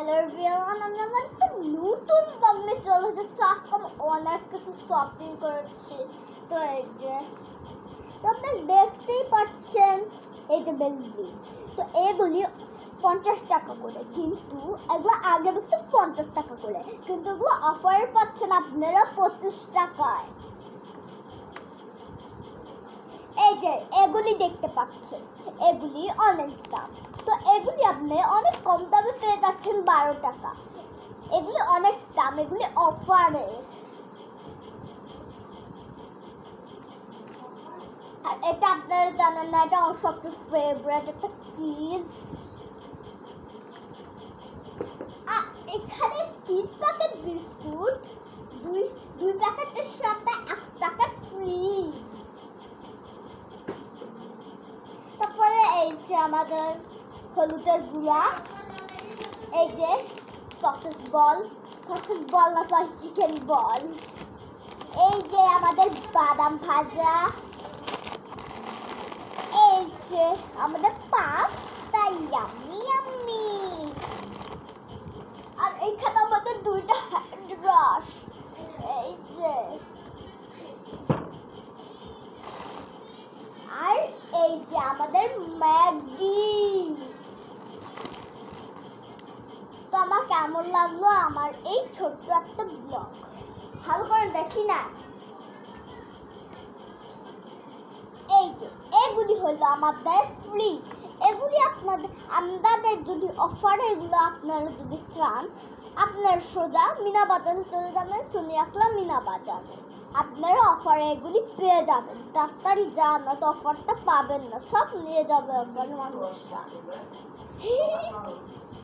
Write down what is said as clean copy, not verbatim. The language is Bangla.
হ্যালো এভরিওয়ান, আমি আমার একটা নতুন ব্লগে চলে এসেছি। আজকে আমি অনেক কিছু শপিং করেছি। তো এই যে তো আপনারা দেখতেই পাচ্ছেন, এই যে বেলুন, তো এগুলি 50 টাকা করে, কিন্তু এগুলো আগে বসতো 50 টাকা করে, কিন্তু এগুলো অফারে পাচ্ছেন আপনারা 25 টাকায়। এই যে এগুলি দেখতে পাচ্ছেন, এগুলি অনেক দাম। তো এগুলি আপনি অনেক কম দামে পেয়ে যাচ্ছেন 12 টাকা। এগুলি অনেক দাম, এগুলি অফারে। আর এটা আপনারা জানেন না, এটা আমার সবচেয়ে ফেভারিট একটা চিজ। এখানে 3 প্যাকেট বিস্কুট, দুই প্যাকেটের সাথে 1 প্যাকেট ফ্রি। তারপরে এই যে আমাদের হলুদের গুঁড়া, এই যে সসেস বল না, সরি চিকেন বল, এই যে আমাদের বাদাম ভাজা, এই যে আমাদের পাস্তা, ইয়াম্মি ইয়াম্মি। আর এইখানে আমাদের 2টা হ্যান্ড ব্রাশ, এই যে, আর এই যে আমাদের ম্যাগি। তো আমার কেমন লাগলো আমার এই ছোট্ট একটা ব্লগ? ভালো করে দেখি না। এই যে এগুলি হলো আমাদের ফ্রি। এগুলি আপনাদের যদি অফারে এগুলো আপনারা যদি চান, আপনার সোজা মিনা বাজারে চলে যাবেন, সোনিয়াকলা মিনা বাজারে আপনারা অফারে এগুলি পেয়ে যাবেন। তাড়াতাড়ি যান, না তো অফারটা পাবেন না, সব নিয়ে যাবে অফার মানুষরা।